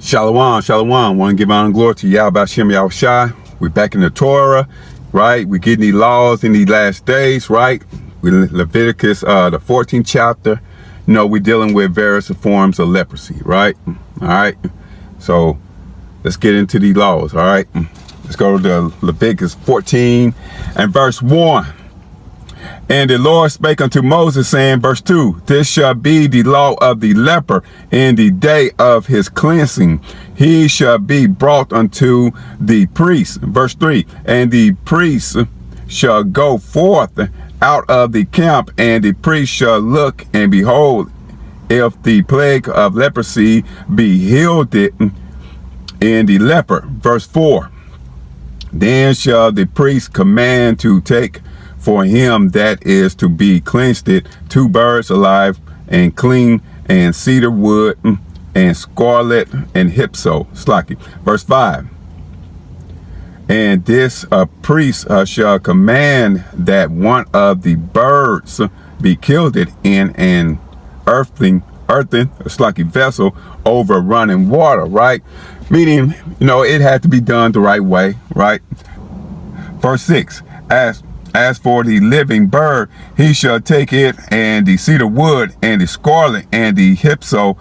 Shalom, shalom. Want to give honor and glory to Yahweh Hashem Yahushai. We're back in the Torah, right? We're getting these laws in these last days, right? We Leviticus, the 14th chapter. You know, we're dealing with various forms of leprosy, right? All right. So let's get into these laws, all right? Let's go to Leviticus 14 and verse 1. And the Lord spake unto Moses, saying, verse 2, this shall be the law of the leper in the day of his cleansing. He shall be brought unto the priest. Verse 3, and the priest shall go forth out of the camp, and the priest shall look, and behold, if the plague of leprosy be healed in the leper. Verse 4, then shall the priest command to take for him that is to be cleansed 2 birds alive and clean, and cedar wood, and scarlet, and hyssop. Verse 5, and this priest shall command that one of the birds be killed in an earthen vessel over running water, right? Meaning, you know, it had to be done the right way, right? Verse 6, as for the living bird, he shall take it, and the cedar wood, and the scarlet, and the hyssop,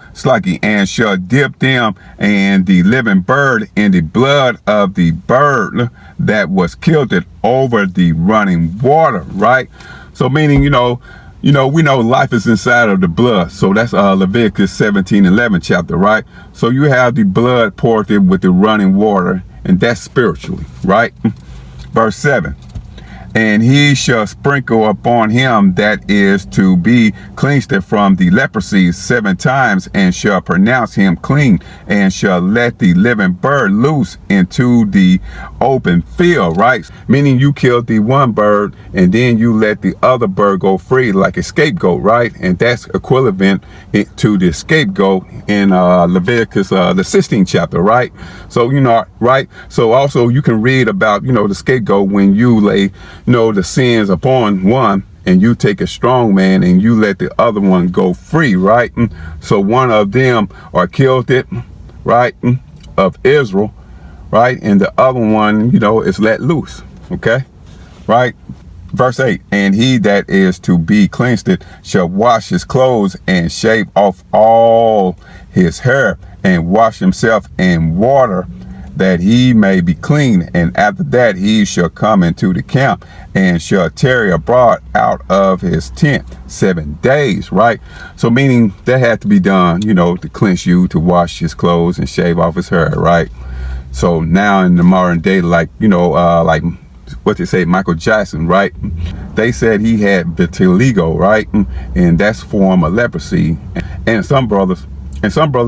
and shall dip them and the living bird in the blood of the bird that was killed over the running water, right? So meaning, we know life is inside of the blood. So that's Leviticus 17:11 chapter, right? So you have the blood poured in with the running water, and that's spiritually, right? Verse 7, and he shall sprinkle upon him that is to be cleansed from the leprosy 7 times, and shall pronounce him clean, and shall let the living bird loose into the open field, right? Meaning you killed the one bird, and then you let the other bird go free like a scapegoat, right? And that's equivalent to the scapegoat in Leviticus, the 16th chapter, right? So, right? So also you can read about, the scapegoat when you lay, the sins upon one, and you take a strong man and you let the other one go free, right? So one of them are killed right, of Israel, right? And the other one, is let loose, okay? Right? Verse 8, and he that is to be cleansed shall wash his clothes and shave off all his hair and wash himself in water, that he may be clean, and after that he shall come into the camp and shall tarry abroad out of his tent 7 days, right? So meaning that had to be done, to cleanse you, to wash his clothes and shave off his hair, right? So now in the modern day, like what they say, Michael Jackson, right? They said he had vitiligo, right? And that's a form of leprosy. And some brothers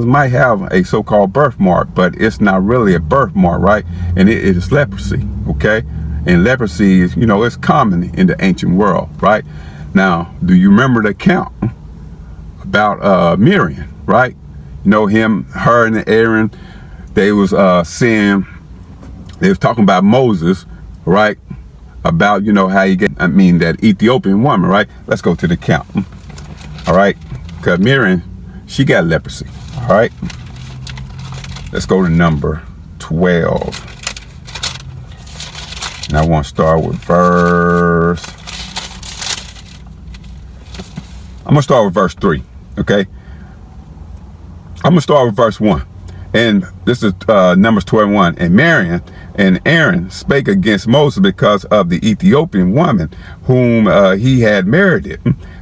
might have a so-called birthmark, but it's not really a birthmark, right? And it is leprosy, okay? And leprosy is, it's common in the ancient world, right? Now, do you remember the account about Miriam, right? Her and Aaron, they was saying, they was talking about Moses, right? About, how you get, that Ethiopian woman, right? Let's go to the account, all right? Because Miriam, she got leprosy, all right? Let's go to number 12. And I want to start with I'm going to start with verse 3, okay? I'm going to start with verse 1. And this is Numbers 12:1. And Miriam and Aaron spake against Moses because of the Ethiopian woman whom he had married.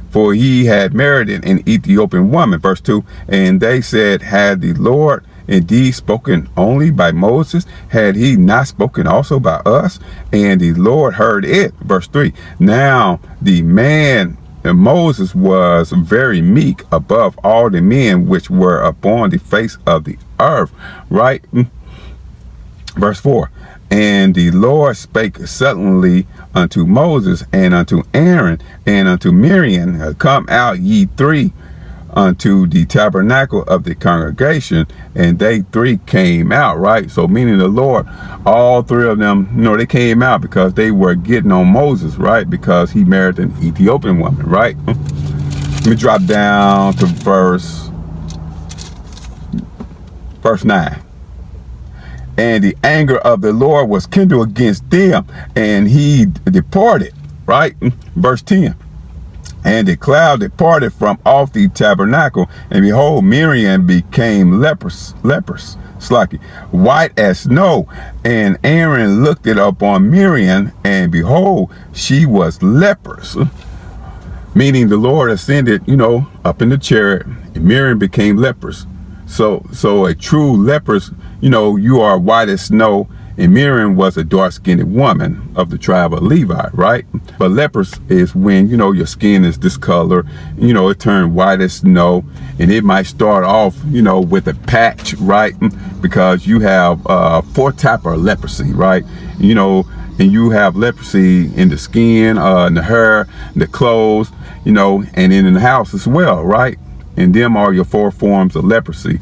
For he had married an Ethiopian woman. Verse 2, and they said, had the Lord indeed spoken only by Moses? Had he not spoken also by us? And the Lord heard it. Verse 3, now the man Moses was very meek above all the men which were upon the face of the earth, right? Verse 4, and the Lord spake suddenly unto Moses and unto Aaron and unto Miriam, come out ye 3 unto the tabernacle of the congregation. And they 3 came out, right? So meaning the Lord, all 3 of them, they came out because they were getting on Moses, right? Because he married an Ethiopian woman, right? Let me drop down to verse Verse 9. And the anger of the Lord was kindled against them, and he departed. Right? Verse 10. And the cloud departed from off the tabernacle, and behold, Miriam became leprous, white as snow. And Aaron looked it up on Miriam, and behold, she was leprous. Meaning the Lord ascended, up in the chariot, and Miriam became leprous. So a true leprous, you are white as snow, and Miriam was a dark-skinned woman of the tribe of Levi, right? But leprous is when, your skin is this color, it turned white as snow, and it might start off, with a patch, right? Because you have 4 types of leprosy, right? And you have leprosy in the skin, in the hair, the clothes, and in the house as well, right? And them are your 4 forms of leprosy.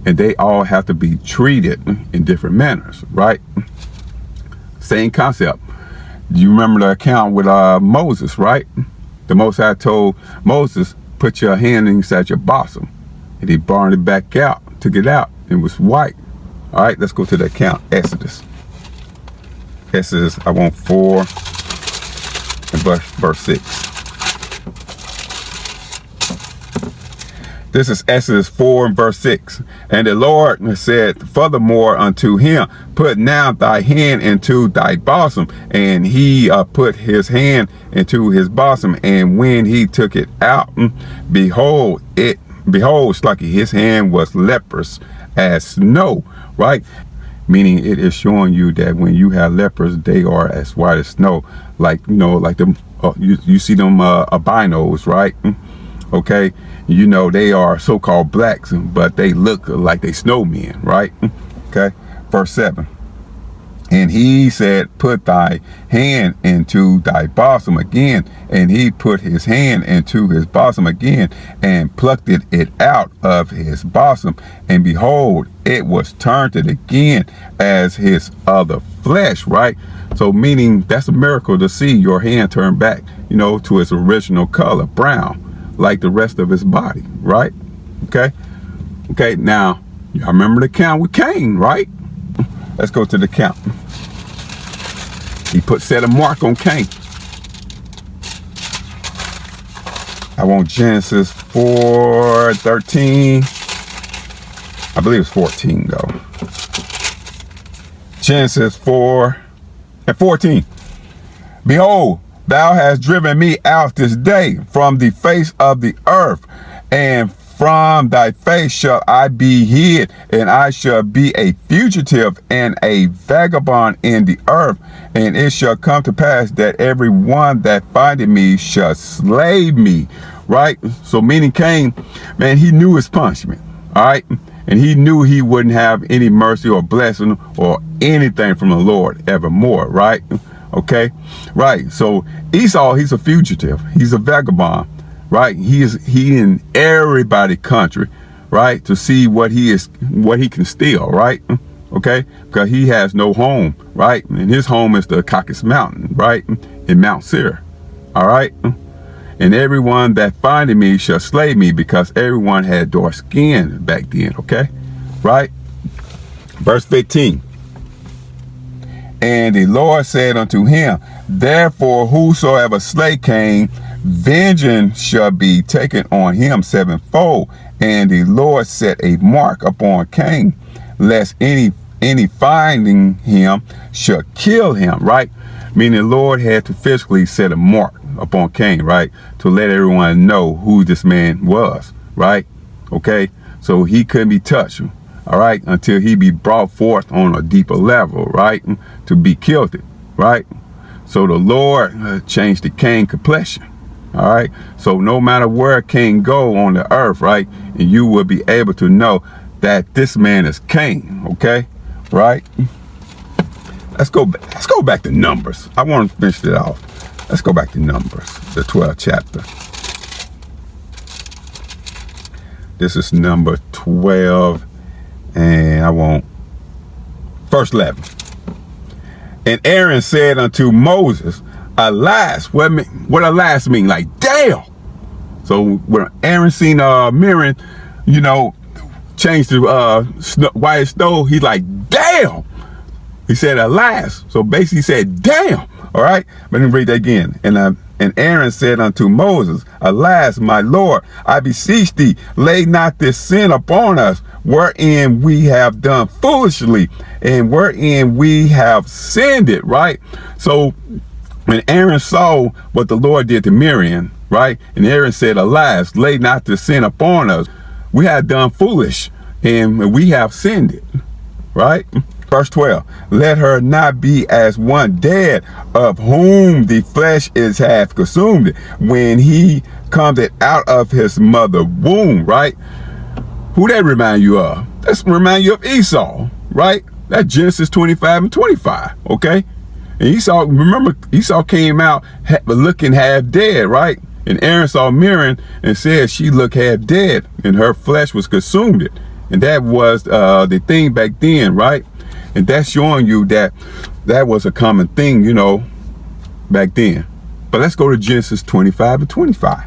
And they all have to be treated in different manners, right? Same concept. You remember the account with Moses, right? The Most High told Moses, put your hand inside your bosom. And he burned it back out, took it out, and it was white. All right, let's go to the account. Exodus. I want 4 and verse 6. This is Exodus 4 and verse 6. And the Lord said furthermore unto him, put now thy hand into thy bosom. And he put his hand into his bosom. And when he took it out, behold, Slucky, his hand was leprous as snow, right? Meaning it is showing you that when you have lepers, they are as white as snow. Like, like them, you see them albinos, right? Okay, they are so-called blacks, but they look like they snowmen, right? Okay, verse 7. And he said, put thy hand into thy bosom again. And he put his hand into his bosom again, and plucked it out of his bosom. And behold, it was turned again as his other flesh, right? So meaning that's a miracle to see your hand turn back, to its original color, brown, like the rest of his body, right? Okay, now y'all remember the count with Cain, right? Let's go to the count. He set a mark on Cain. I want Genesis 4:13. I believe it's 14 though. Genesis 4:14. Behold, thou hast driven me out this day from the face of the earth, and from thy face shall I be hid, and I shall be a fugitive and a vagabond in the earth. And it shall come to pass that every one that findeth me shall slay me, right? So meaning Cain, man, he knew his punishment, all right? And he knew he wouldn't have any mercy or blessing or anything from the Lord evermore, right? Okay, right. So Esau, he's a fugitive. He's a vagabond, right? He in everybody's country, right? To see what he can steal, right? Okay, because he has no home, right? And his home is the Caucasus Mountain, right? In Mount Seir, all right? And everyone that findeth me shall slay me, because everyone had dark skin back then, okay? Right? Verse 15. And the Lord said unto him, therefore whosoever slay Cain, vengeance shall be taken on him sevenfold. And the Lord set a mark upon Cain, lest any finding him shall kill him, right? Meaning the Lord had to physically set a mark upon Cain, right? To let everyone know who this man was, right? Okay, so he couldn't be touched, all right, until he be brought forth on a deeper level, right? To be killed, right? So the Lord changed the Cain complexion, all right? So no matter where Cain go on the earth, right? And you will be able to know that this man is Cain, okay? Right? Let's go back to Numbers. I want to finish it off. Let's go back to Numbers, the 12th chapter. This is number 12, and I want verse 11. And Aaron said unto Moses, alas, what alas mean? Like, damn. So when Aaron seen Miriam, changed to white snow, he's like, damn. He said, alas. So basically he said, damn. All right. Let me read that again. And Aaron said unto Moses, alas, my Lord, I beseech thee, lay not this sin upon us, wherein we have done foolishly, and wherein we have sinned it. Right. So when Aaron saw what the Lord did to Miriam, right, and Aaron said, alas, lay not this sin upon us, we have done foolish, and we have sinned it. Right. Verse 12, let her not be as one dead, of whom the flesh is half consumed, when he comes out of his mother womb. Right. Who that remind you of? That's remind you of Esau. Right. That's Genesis 25 and 25. Okay. And Esau, remember, Esau came out looking half dead. Right. And Aaron saw Miriam and said she looked half dead, and her flesh was consumed. And that was the thing back then. Right. And that's showing you that that was a common thing, you know, back then. But let's go to Genesis 25 and 25.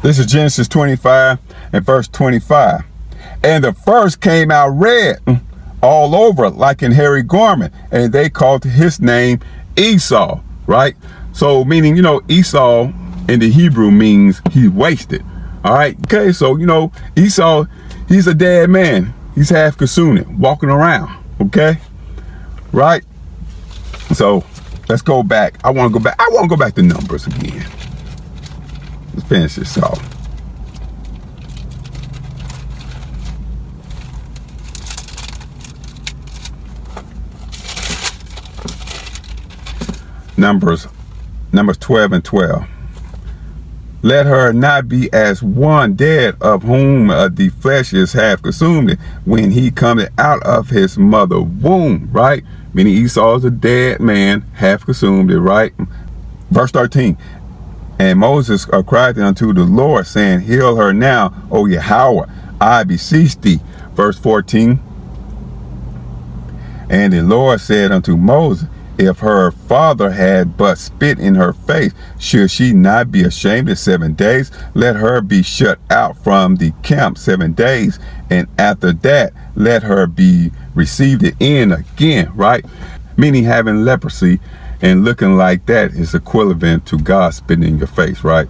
This is Genesis 25 and verse 25. And the first came out red all over like an hairy garment, and they called his name Esau. Right. So meaning, you know, Esau in the Hebrew means he wasted. All right. Okay. So, you know, Esau, he's a dead man. He's half consumed, walking around. Okay. Right. So let's go back. I want to go back to Numbers again. Let's finish this off. Numbers 12 and 12. Let her not be as one dead, of whom the flesh is half consumed, when he cometh out of his mother womb. Right. Meaning Esau is a dead man, half consumed. Right. Verse 13. And Moses cried unto the Lord, saying, heal her now, O Yahweh, I beseech thee. Verse 14. And the Lord said unto Moses, if her father had but spit in her face, should she not be ashamed in 7 days? Let her be shut out from the camp 7 days, and after that let her be received in again. Right. Meaning having leprosy and looking like that is equivalent to God spitting in your face. Right.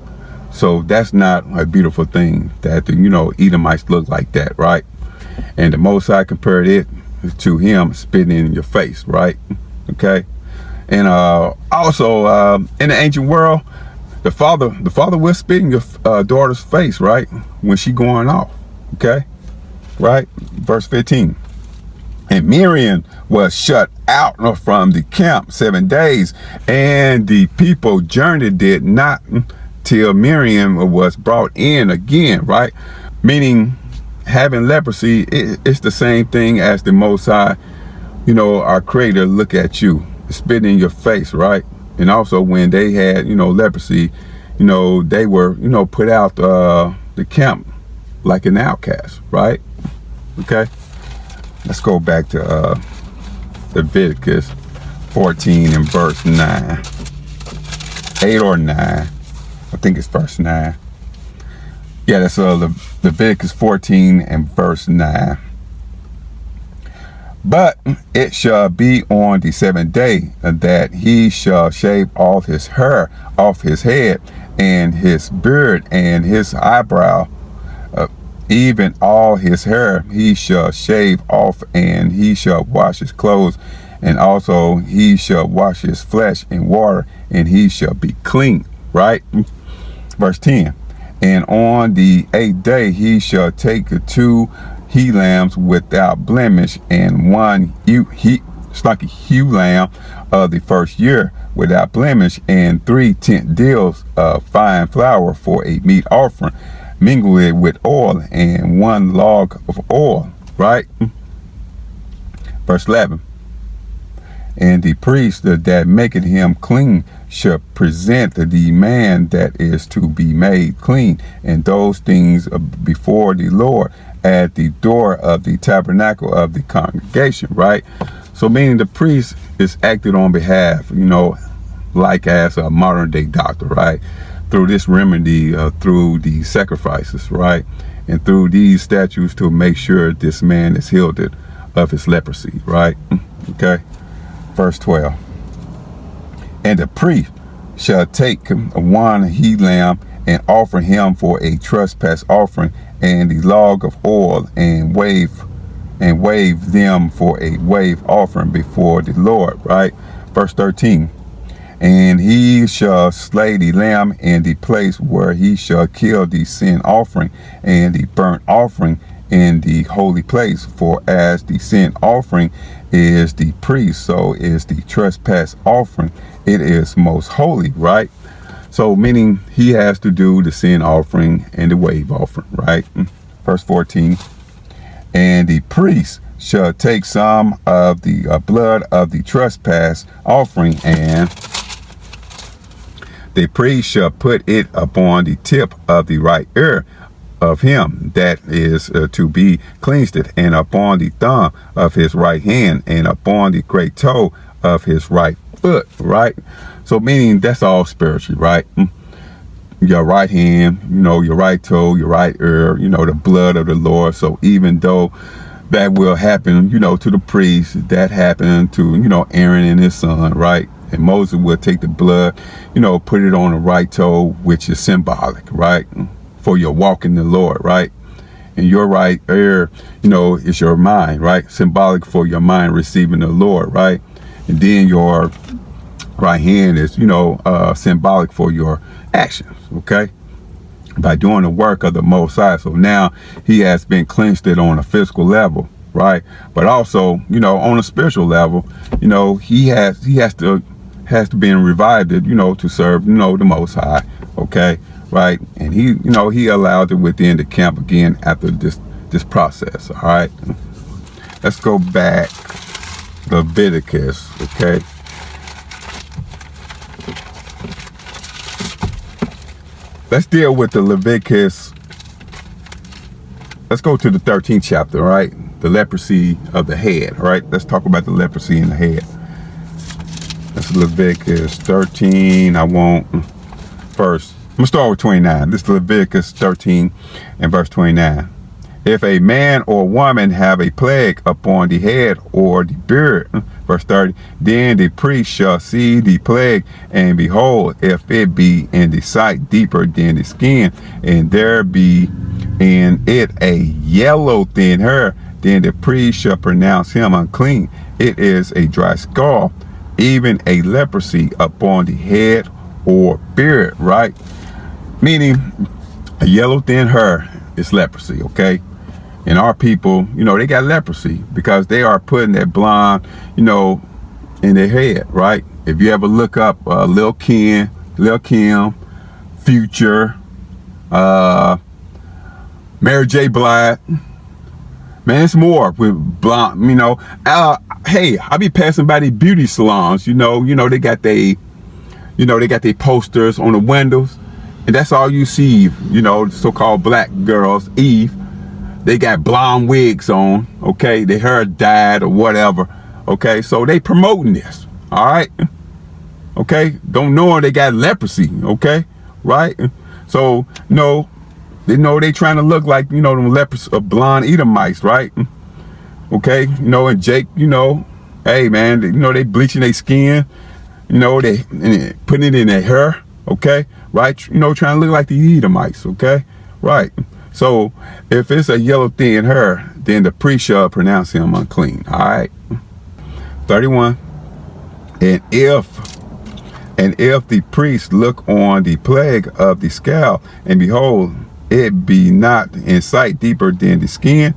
So that's not a beautiful thing that, you know, Edomites look like that. Right. And the Most High compared it to him spitting in your face. Right. Okay. And also in the ancient world, the father will spit in your daughter's face, right, when she going off. Okay. Right. Verse 15. And Miriam was shut out from the camp 7 days, and the people journeyed did not till Miriam was brought in again. Right. Meaning having leprosy, it's the same thing as the Most High, you know, our Creator look at you, spit in your face. Right. And also when they had, you know, leprosy, you know, they were, you know, put out the camp like an outcast. Right. Okay. Let's go back to Leviticus 14 and verse 9. 8 or 9. I think it's verse 9. Yeah, that's Leviticus 14 and verse 9. But it shall be on the 7th day that he shall shave all his hair off his head, and his beard, and his eyebrow, even all his hair he shall shave off, and he shall wash his clothes, and also he shall wash his flesh in water, and he shall be clean. Right. Verse 10. And on the 8th day he shall take 2 he lambs without blemish, and 1 ewe lamb of the first year without blemish, and 3 tenth deals of fine flour for a meat offering, mingle it with oil, and 1 log of oil. Right. Verse 11. And the priest that maketh him clean shall present the man that is to be made clean, and those things before the Lord at the door of the tabernacle of the congregation. Right. So meaning the priest is acted on behalf, like as a modern day doctor, right? Through this remedy, through the sacrifices, right? And through these statutes to make sure this man is healed of his leprosy, right? Okay. Verse 12. And the priest shall take one he lamb and offer him for a trespass offering, and the log of oil, and wave them for a wave offering before the Lord, right? Verse 13. And he shall slay the lamb in the place where he shall kill the sin offering and the burnt offering in the holy place. For as the sin offering is the priest, so is the trespass offering. It is most holy, right? So meaning he has to do the sin offering and the wave offering, right? Verse 14. And the priest shall take some of the blood of the trespass offering, and the priest shall put it upon the tip of the right ear of him that is to be cleansed, and upon the thumb of his right hand, and upon the great toe of his right foot, right? So meaning that's all spiritually, right? Your right hand, your right toe, your right ear, the blood of the Lord. So even though that will happen, to the priest, that happened to, Aaron and his son, right? And Moses will take the blood, put it on the right toe, which is symbolic, right? For your walk in the Lord, right? And your right ear, is your mind, right? Symbolic for your mind receiving the Lord, right? And then your right hand is, symbolic for your actions, okay? By doing the work of the Most High. So now he has been cleansed on a physical level, right? But also, on a spiritual level, he has to be revived, to serve, the Most High, okay, right? And he allowed it within the camp again after this process. All right, let's go back Leviticus, okay. Let's deal with the Leviticus. Let's go to the 13th chapter, right? The leprosy of the head, right? Let's talk about the leprosy in the head. That's Leviticus 13. I'm going to start with 29. This is Leviticus 13 and verse 29. If a man or woman have a plague upon the head or the beard, verse 30, then the priest shall see the plague, and behold, if it be in the sight deeper than the skin, and there be in it a yellow thin hair, then the priest shall pronounce him unclean. It is a dry scald, even a leprosy upon the head or beard, right? Meaning a yellow thin hair is leprosy, okay? And our people, they got leprosy because they are putting that blonde, in their head, right? If you ever look up Lil Kim, Future, Mary J. Blige, man, it's more with blonde, hey, I be passing by these beauty salons, they got they got their posters on the windows, and that's all you see, so-called black girls, Eve. They got blonde wigs on, okay? Their hair dyed or whatever, okay? So they promoting this, all right? Okay? Don't know they got leprosy, okay? Right? So, they trying to look like, them lepers, blonde Edomites, right? Okay? And Jake, hey, man, they bleaching their skin, they putting it in their hair, okay? Right? Trying to look like the Edomites, okay? Right. So if it's a yellow thin hair, then the priest shall pronounce him unclean. All right. 31. And if the priest look on the plague of the scab, and behold, it be not in sight deeper than the skin,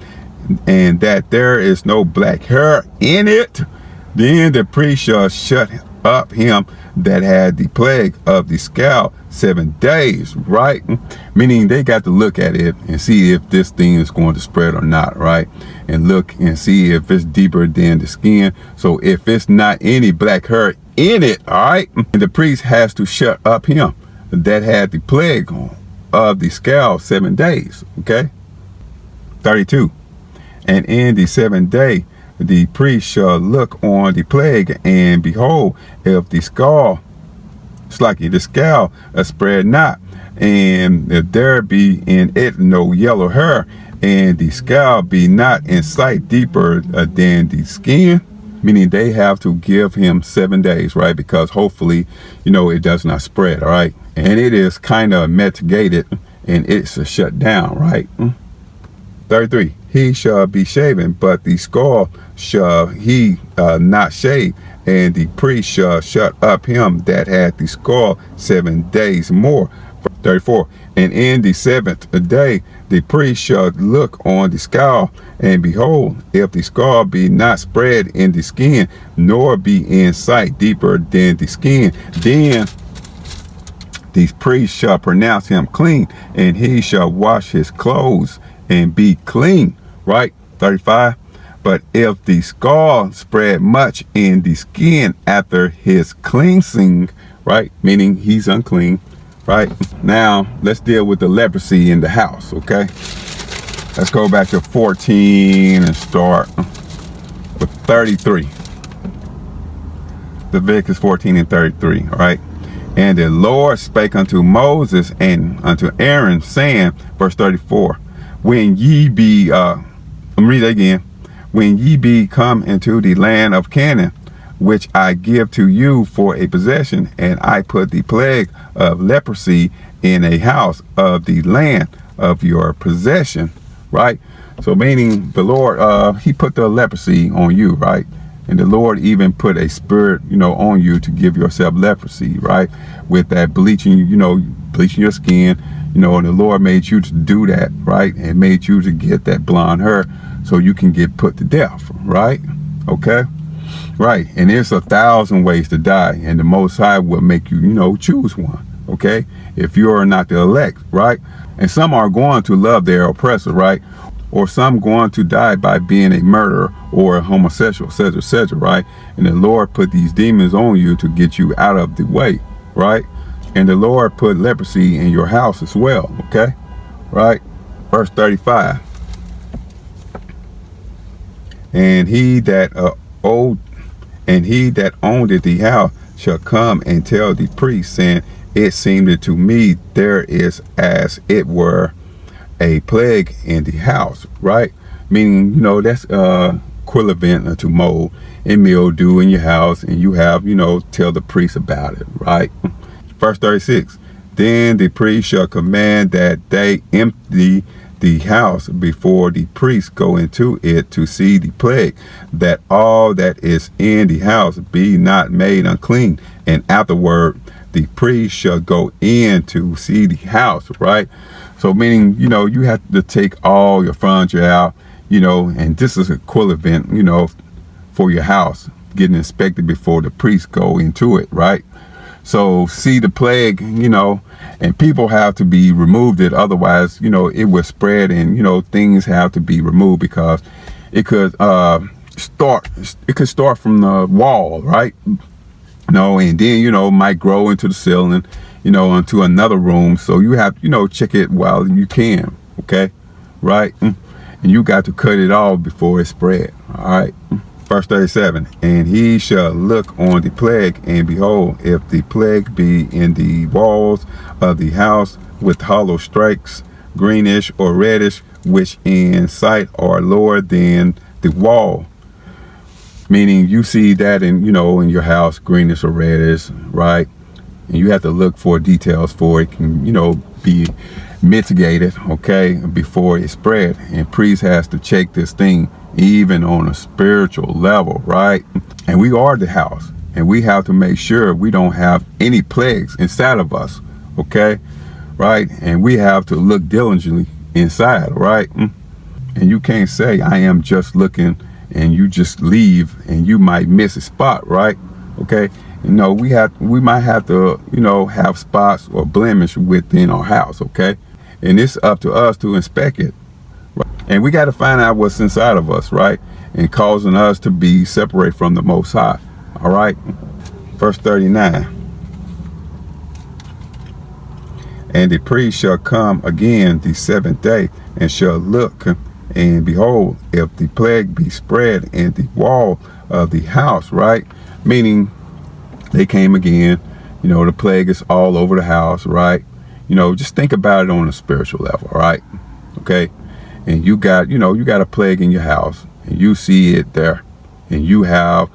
and that there is no black hair in it, then the priest shall shut up him that had the plague of the scab 7 days, right? Meaning they got to look at it and see if this thing is going to spread or not, right? And look and see if it's deeper than the skin. So if it's not any black hair in it, all right, the priest has to shut up him that had the plague of the scab 7 days, okay? 32. And in the 7th day the priest shall look on the plague, and behold, if the scale, the scale spread not, and if there be in it no yellow hair, and the scale be not in sight deeper than the skin, meaning they have to give him 7 days, right? Because hopefully, it does not spread, all right? And it is kind of mitigated, and it's shut down, right? 33, he shall be shaven, but the skull shall he not shave, and the priest shall shut up him that had the skull 7 days more. 34, and in the 7th day the priest shall look on the skull, and behold, if the skull be not spread in the skin, nor be in sight deeper than the skin, then the priest shall pronounce him clean, and he shall wash his clothes and be clean, right? 35, but if the skull spread much in the skin after his cleansing, right, meaning he's unclean, right? Now let's deal with the leprosy in the house, okay? Let's go back to 14 and start with 33. Leviticus 14 and 33, all right? And the Lord spake unto Moses and unto Aaron, saying, verse 34, when ye be, let me read that again. When ye be come into the land of Canaan, which I give to you for a possession, and I put the plague of leprosy in a house of the land of your possession, right? So meaning the Lord, he put the leprosy on you, right? And the Lord even put a spirit, on you to give yourself leprosy, right? With that bleaching, bleaching your skin, and the Lord made you to do that, right? And made you to get that blonde hair so you can get put to death, right? Okay? Right, and there's 1,000 ways to die, and the Most High will make you, choose one, okay? If you are not the elect, right? And some are going to love their oppressor, right? Or some going to die by being a murderer or a homosexual, etc., right? And the Lord put these demons on you to get you out of the way, right? And the Lord put leprosy in your house as well, okay? Right? Verse 35. And he that owned the house shall come and tell the priest, saying, it seemed to me there is as it were a plague in the house, right? Meaning, that's equivalent to mold and mildew in your house, and you have, tell the priest about it, right? Verse 36, then the priest shall command that they empty the house before the priest go into it to see the plague, that all that is in the house be not made unclean, and afterward the priest shall go in to see the house, right? So meaning, you have to take all your furniture out, and this is equivalent, for your house, getting inspected before the priest go into it, right? So see the plague, and people have to be removed it. Otherwise, it will spread, and, things have to be removed because it could start from the wall, right? And then, might grow into the ceiling, into another room. So you have, check it while you can. Okay. Right. And you got to cut it off before it spread. All right. Verse 37, and he shall look on the plague, and behold, if the plague be in the walls of the house with hollow strikes, greenish or reddish, which in sight are lower than the wall. Meaning you see that in your house, greenish or reddish, right? And you have to look for details for it can, be mitigated, okay, before it spread. And priest has to check this thing even on a spiritual level, right? And we are the house, and we have to make sure we don't have any plagues inside of us, okay? Right? And we have to look diligently inside, right? And you can't say, I am just looking, and you just leave, and you might miss a spot, right? Okay? We might have to, have spots or blemish within our house, okay? And it's up to us to inspect it. Right? And we got to find out what's inside of us, right? And causing us to be separated from the Most High, all right? Verse 39. And the priest shall come again the 7th day, and shall look, And behold, if the plague be spread in the wall of the house, right? Meaning they came again, the plague is all over the house, right? Just think about it on a spiritual level, right? Okay. And you got a plague in your house, and you see it there, and you have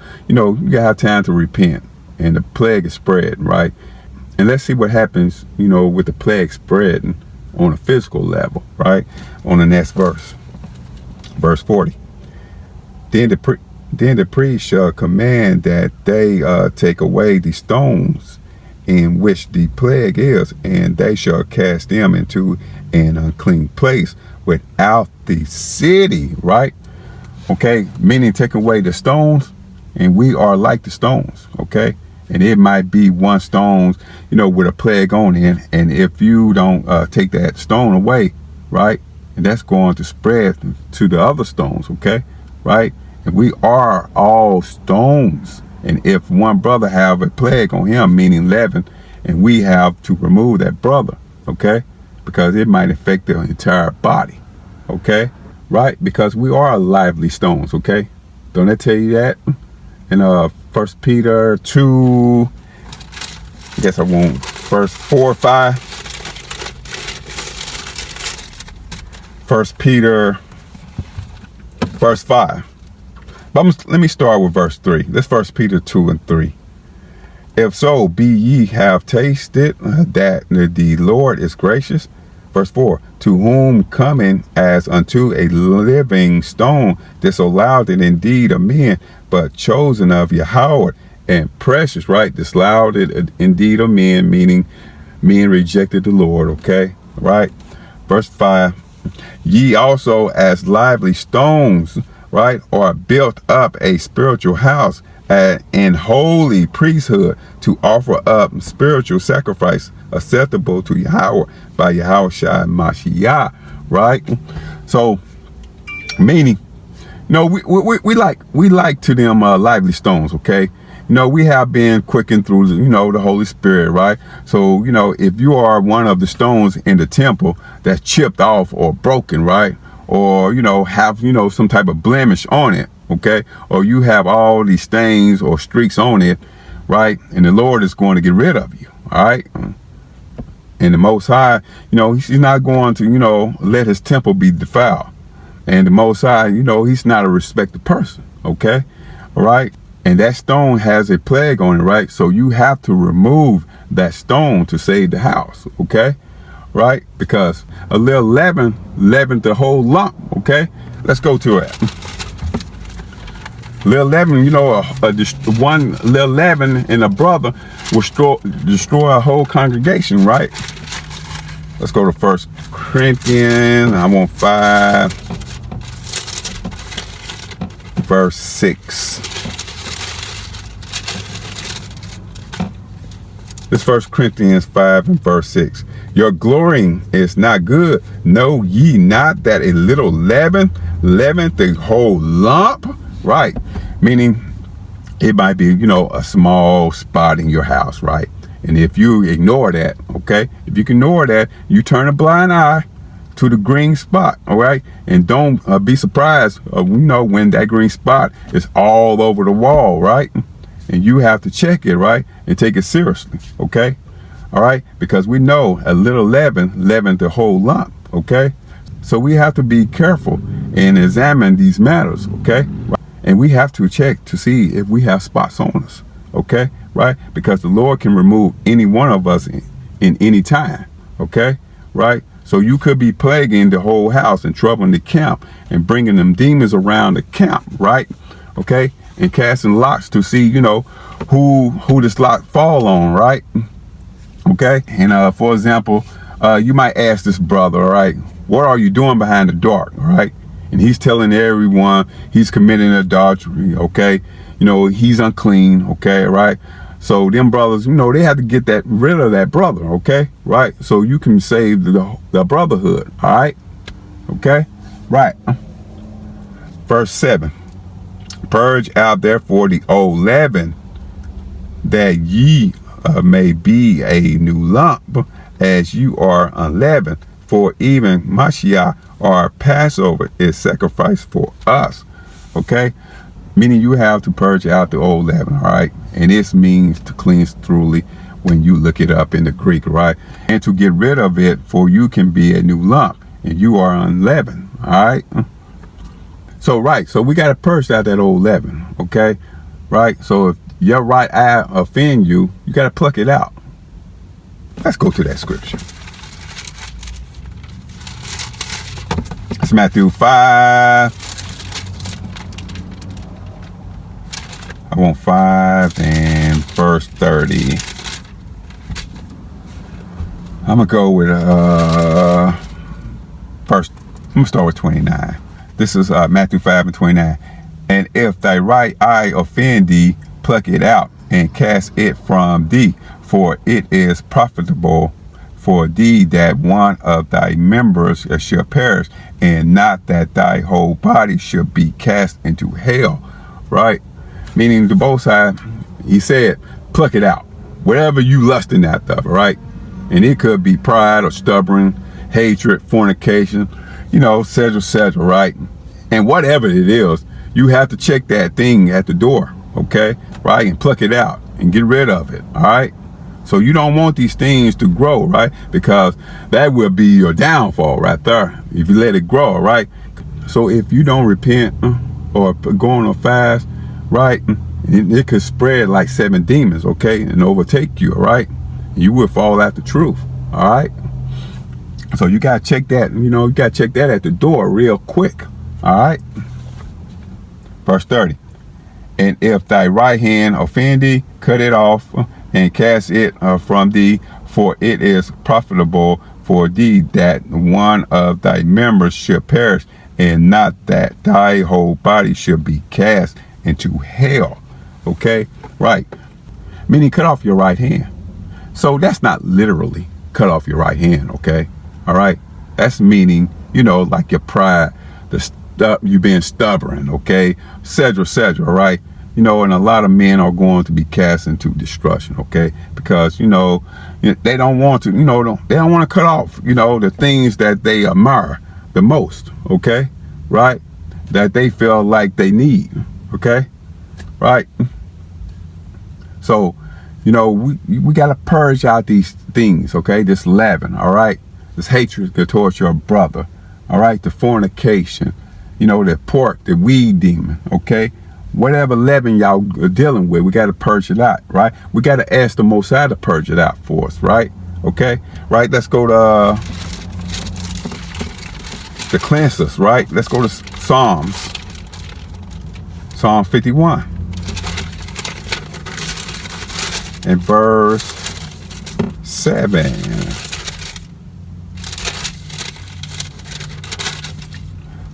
time to repent, and the plague is spreading, right? And let's see what happens, with the plague spreading on a physical level, right? On the next verse, verse 40. Then the priest shall command that they take away the stones in which the plague is, and they shall cast them into an unclean place without the city, right? Okay, meaning take away the stones, and we are like the stones, okay? And it might be one stone, with a plague on it, and if you don't take that stone away, right, and that's going to spread to the other stones, okay, right? And we are all stones, and if one brother have a plague on him, meaning leaven, and we have to remove that brother, okay, because it might affect the entire body, okay, right? Because we are lively stones, okay? Don't I tell you that? In 1 Peter 2, I guess I won't, verse 4 or 5. 1 Peter, verse 5. But let me start with verse 3. This 1 Peter 2 and 3. If so, be ye have tasted that the Lord is gracious. Verse 4. To whom coming as unto a living stone, disallowed it indeed of men, but chosen of Yahweh and precious, right? Disallowed it indeed of men, meaning men rejected the Lord, okay? Right? Verse 5. Ye also as lively stones, right, are built up a spiritual house and holy priesthood to offer up spiritual sacrifice acceptable to Yahweh by Yahweh Shai Mashiach, right? So, meaning, we like to them lively stones, okay? We have been quickened through, the Holy Spirit, right? So, if you are one of the stones in the temple that's chipped off or broken, right? Or, have, some type of blemish on it, okay? Or you have all these stains or streaks on it, right? And the Lord is going to get rid of you, all right? And the Most High, he's not going to, let his temple be defiled. And the Most High, he's not a respected person, okay? All right? And that stone has a plague on it, right? So you have to remove that stone to save the house, okay? Right? Because a little leaven leavened the whole lump, okay? Let's go to it. Little leaven, one little leaven in a brother will destroy a whole congregation, right? Let's go to 1 Corinthians, I want 5, verse 6. This 1 Corinthians 5 and verse 6. Your glorying is not good. Know ye not that a little leaven leaveneth the whole lump? Right. Meaning it might be, a small spot in your house, right? And if you ignore that, okay, if you ignore that, you turn a blind eye to the green spot, all right? And don't be surprised, when that green spot is all over the wall, right? And you have to check it, right? And take it seriously, okay? All right? Because we know a little leaven leavened the whole lump, okay? So we have to be careful and examine these matters, okay? And we have to check to see if we have spots on us, okay? Right? Because the Lord can remove any one of us in any time, okay? Right? So you could be plaguing the whole house and troubling the camp and bringing them demons around the camp, right? Okay? And casting lots to see, who this lot fall on, right? Okay? And for example, you might ask this brother, all right, what are you doing behind the dark, all right? And he's telling everyone he's committing adultery, okay? He's unclean, okay, right? So them brothers, they have to get rid of that brother, okay, right? So you can save the brotherhood, all right? Okay? Right. Verse 7. Purge out therefore the old leaven, that ye may be a new lump, as you are unleavened. For even Mashiach, our Passover, is sacrificed for us. Okay? Meaning you have to purge out the old leaven, all right? And this means to cleanse thoroughly when you look it up in the Greek, right? And to get rid of it, for you can be a new lump, and you are unleavened, all right? So, right, so we got to purge out that old leaven, okay? Right? So if your right eye offend you, you got to pluck it out. Let's go to that scripture. It's Matthew 5. I want 5 and verse 30. I'm going to go with first. I'm going to start with 29. This is Matthew 5 and 29. And if thy right eye offend thee, pluck it out and cast it from thee, for it is profitable for thee that one of thy members shall perish, and not that thy whole body should be cast into hell. Right? Meaning the both side, he said, pluck it out. Whatever you lusting after, right? And it could be pride or stubborn, hatred, fornication, etc., right? And whatever it is, you have to check that thing at the door, okay? Right? And pluck it out and get rid of it, all right? So you don't want these things to grow, right? Because that will be your downfall right there if you let it grow, right? So if you don't repent or go on a fast, right, it could spread like 7 demons, okay, and overtake you, all right? You will fall out the truth, all right? So you got to check that, you got to check that at the door real quick, all right? Verse 30. And if thy right hand offend thee, cut it off and cast it from thee, for it is profitable for thee that one of thy members should perish, and not that thy whole body should be cast into hell. Okay? Right. Meaning cut off your right hand. So that's not literally cut off your right hand, okay? All right? That's meaning, like your pride, you being stubborn, okay? etc., right? And a lot of men are going to be cast into destruction, okay? Because, they don't want to, they don't want to cut off, the things that they admire the most, okay? Right? That they feel like they need, okay? Right? So, we got to purge out these things, okay? This leaven, all right? This hatred towards your brother, all right? The fornication, the pork, the weed demon, okay? Whatever leaven y'all are dealing with, we got to purge it out, right? We got to ask the Most High to purge it out for us, right? Okay? Right? Let's go to the cleanse, right? Let's go to Psalm 51. And verse 7.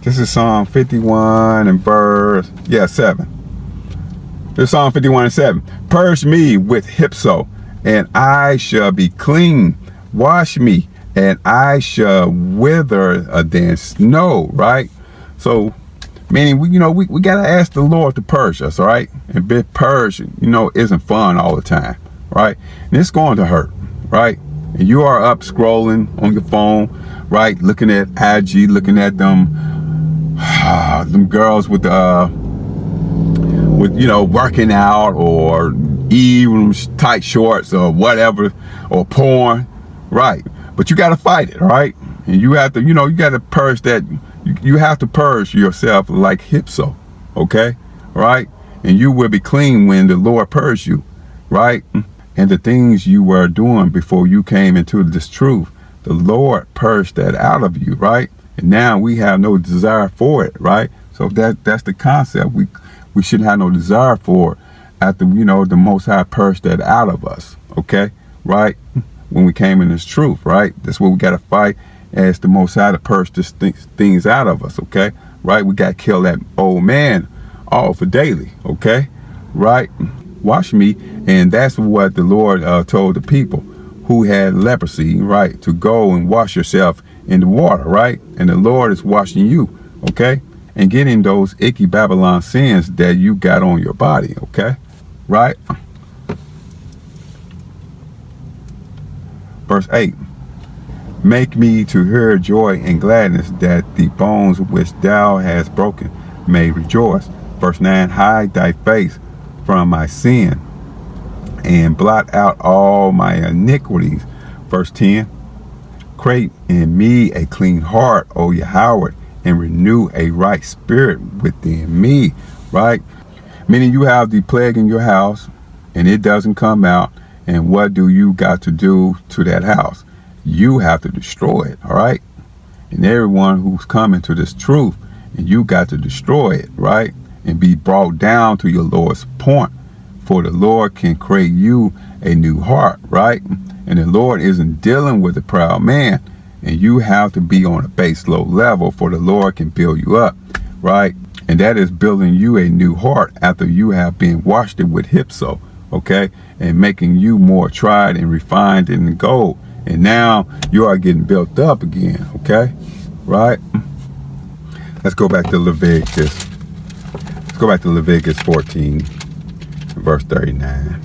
This is Psalm 51 and verse 7. This is Psalm 51 and 7. Purge me with hyssop, and I shall be clean. Wash me, and I shall wither than snow. Right? So, meaning we gotta ask the Lord to purge us, all right? And be purged, isn't fun all the time, right? And it's going to hurt, right? And you are up scrolling on your phone, right? Looking at IG, looking at them girls with working out, or even tight shorts or whatever, or porn, right? But you gotta fight it, all right? And you have to, you gotta purge that. You have to purge yourself like hyssop, okay? Right? And you will be clean when the Lord purges you, right? And the things you were doing before you came into this truth, the Lord purged that out of you, right? And now we have no desire for it, right? So that's the concept. We shouldn't have no desire for it after, the Most High purged that out of us, okay? Right? When we came in this truth, right? That's what we got to fight. Ask the Most High to purge these things out of us, okay? Right? We got to kill that old man off daily, okay? Right? Wash me. And that's what the Lord told the people who had leprosy, right? To go and wash yourself in the water, right? And the Lord is washing you, okay? And getting those icky Babylon sins that you got on your body, okay? Right? Verse 8. Make me to hear joy and gladness, that the bones which thou hast broken may rejoice. Verse 9, hide thy face from my sin, and blot out all my iniquities. Verse 10, create in me a clean heart, O Yahweh, and renew a right spirit within me. Right? Meaning you have the plague in your house, and it doesn't come out. And what do you got to do to that house? You have to destroy it. All right? And everyone who's coming to this truth, and you got to destroy it. Right? And be brought down to your lowest point. For the Lord can create you a new heart. Right? And the Lord isn't dealing with a proud man. And you have to be on a base low level, for the Lord can build you up. Right? And that is building you a new heart after you have been washed it with hyssop, okay? And making you more tried and refined in the gold. And now you are getting built up again, okay? Right? Let's go back to Leviticus. Let's go back to Leviticus 14, verse 39.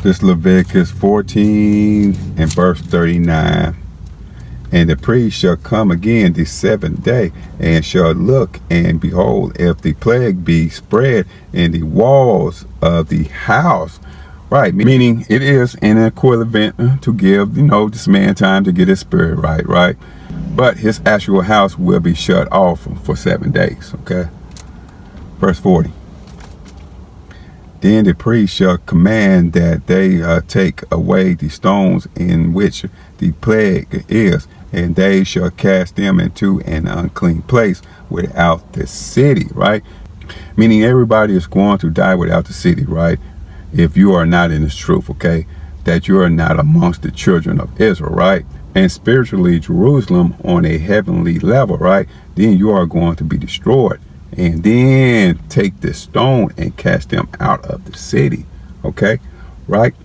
This Leviticus 14 and verse 39. And the priest shall come again the seventh day, and shall look, and behold, if the plague be spread in the walls of the house. Right, meaning it is an equivalent to give, this man time to get his spirit right? But his actual house will be shut off for 7 days, okay? Verse 40. Then the priest shall command that they take away the stones in which the plague is, and they shall cast them into an unclean place without the city, right? Meaning everybody is going to die without the city, right? If you are not in this truth, okay? That you are not amongst the children of Israel, right? And spiritually Jerusalem on a heavenly level, right? Then you are going to be destroyed. And then take this stone and cast them out of the city. Okay? Right?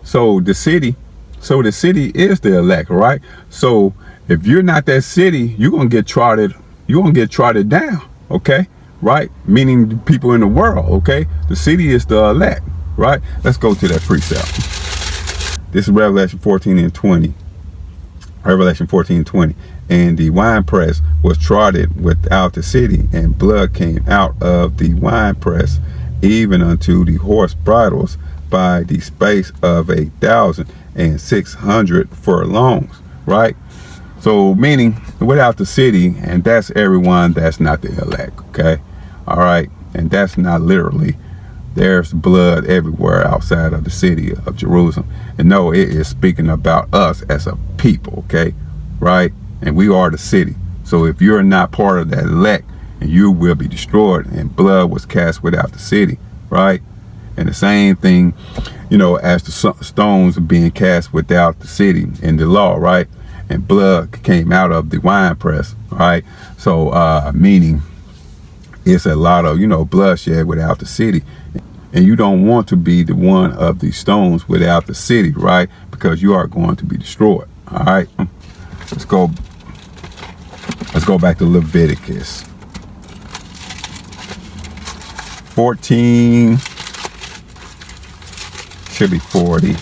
So the city is the elect, right? So if you're not that city, you're gonna get trodden down. Okay? Right? Meaning the people in the world, okay? The city is the elect, right? Let's go to that precept. This is Revelation 14 and 20. Revelation 14:20. And the winepress was trodden without the city, and blood came out of the winepress, even unto the horse bridles, by the space of 1,600 furlongs. Right? So meaning without the city, and that's everyone that's not the elect. Okay? All right? And that's not literally. There's blood everywhere outside of the city of Jerusalem. And no, it is speaking about us as a people, okay? Right? And we are the city. So if you're not part of that elect, and you will be destroyed, and blood was cast without the city, right? And the same thing, as the stones being cast without the city in the law, right? And blood came out of the winepress, right? So, meaning it's a lot of, bloodshed without the city. And you don't want to be the one of the stones without the city, right? Because you are going to be destroyed. All right. Let's go back to Leviticus 14. Should be 40.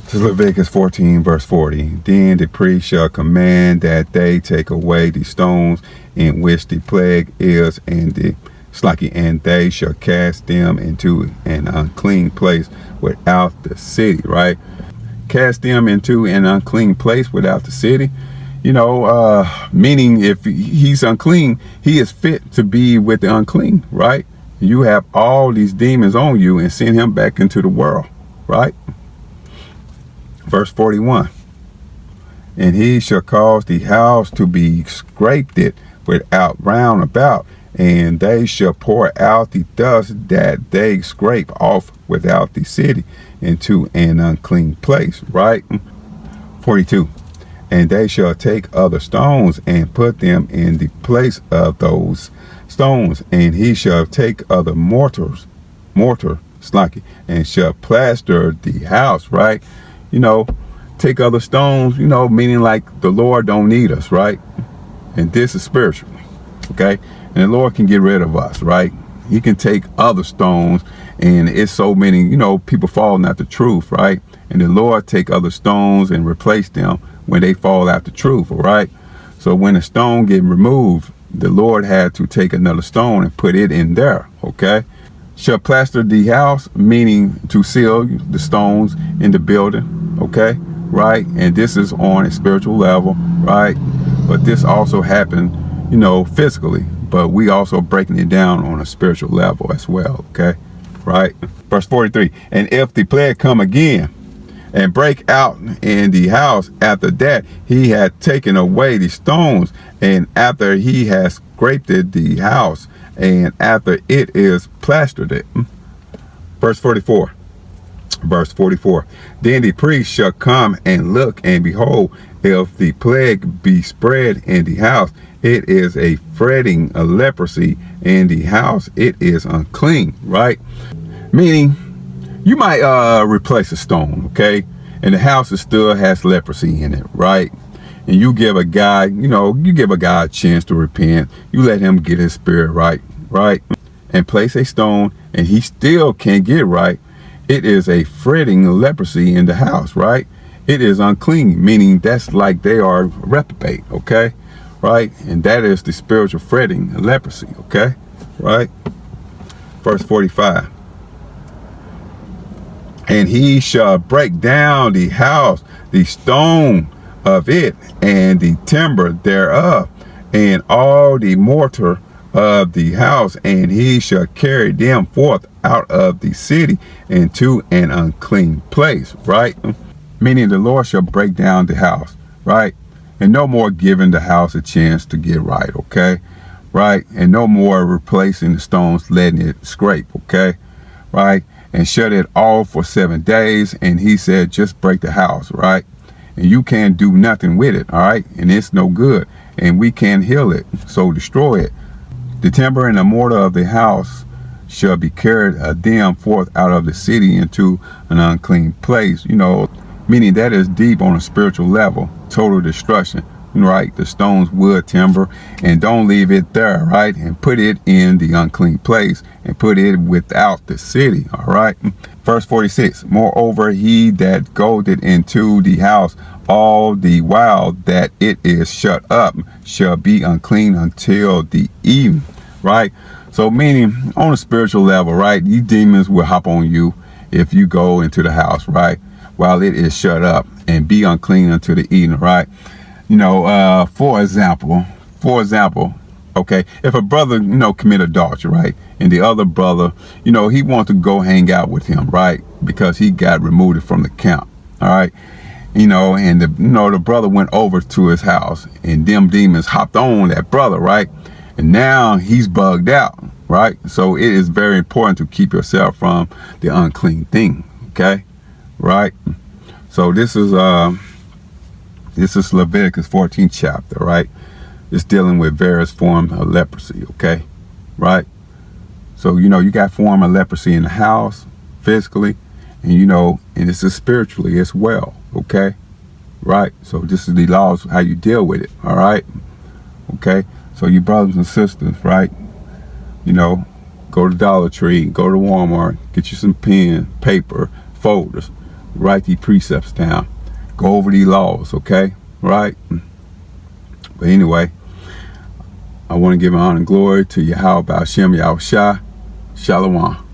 This is Leviticus 14, verse 40. Then the priest shall command that they take away the stones in which the plague is, and they shall cast them into an unclean place without the city, right? Cast them into an unclean place without the city. Meaning if he's unclean, he is fit to be with the unclean, right? You have all these demons on you and send him back into the world, right? Verse 41. And he shall cause the house to be scraped it without round about, and they shall pour out the dust that they scrape off without the city into an unclean place, right? 42. And they shall take other stones and put them in the place of those stones, and he shall take other mortar, and shall plaster the house, right? Take other stones, meaning like the Lord don't need us, right? And this is spiritual, okay? And the Lord can get rid of us, right? He can take other stones, and it's so many, people falling out the truth, right? And the Lord take other stones and replace them when they fall out the truth, all right? So when a stone get removed, the Lord had to take another stone and put it in there, okay? Shall plaster the house, meaning to seal the stones in the building, okay? Right? And this is on a spiritual level, right? But this also happened, physically, but we also breaking it down on a spiritual level as well, okay? Right? Verse 43, and if the plague come again and break out in the house, after that he had taken away the stones, and after he has scraped the house, and after it is plastered it. Verse 44. Then the priest shall come and look, and behold, if the plague be spread in the house, it is a fretting, a leprosy in the house, it is unclean, right? Meaning, you might replace a stone, okay? And the house still has leprosy in it, right? And you give a guy, you give a guy a chance to repent. You let him get his spirit right? And place a stone, and he still can't get right. It is a fretting leprosy in the house, right? It is unclean, meaning that's like they are reprobate, okay? Right? And that is the spiritual fretting leprosy, okay? Right? Verse 45. And he shall break down the house, the stone of it, and the timber thereof, and all the mortar of the house, and he shall carry them forth out of the city into an unclean place, right? Meaning the Lord shall break down the house, right? And no more giving the house a chance to get right, okay? Right? And no more replacing the stones, letting it scrape, okay? Right? And shut it off for 7 days. And he said, just break the house, right? And you can't do nothing with it, all right? And it's no good. And we can't heal it, so destroy it. The timber and the mortar of the house shall be carried them forth out of the city into an unclean place, meaning that is deep on a spiritual level, total destruction, right? The stones, wood, timber, and don't leave it there, right? And put it in the unclean place and put it without the city, all right? Verse 46, moreover, he that goeth into the house all the while that it is shut up shall be unclean until the evening, right? So meaning on a spiritual level, right? These demons will hop on you if you go into the house, right? While it is shut up, and be unclean until the evening, right? For example, okay, if a brother, commit adultery, right? And the other brother, he wants to go hang out with him, right? Because he got removed from the camp, all right? And the brother went over to his house, and them demons hopped on that brother, right? And now he's bugged out, right? So it is very important to keep yourself from the unclean thing, okay? Right? So this is Leviticus 14 chapter, right? It's dealing with various forms of leprosy, okay? Right? So, you got form of leprosy in the house, physically, and and this is spiritually as well, okay? Right? So this is the laws of how you deal with it, all right? Okay? So you brothers and sisters, right? Go to Dollar Tree, go to Walmart, get you some pen, paper, folders, write these precepts down, go over these laws, okay? Right? But anyway, I want to give honor and glory to Yahweh Ba'ashem Yahushua. Shalom.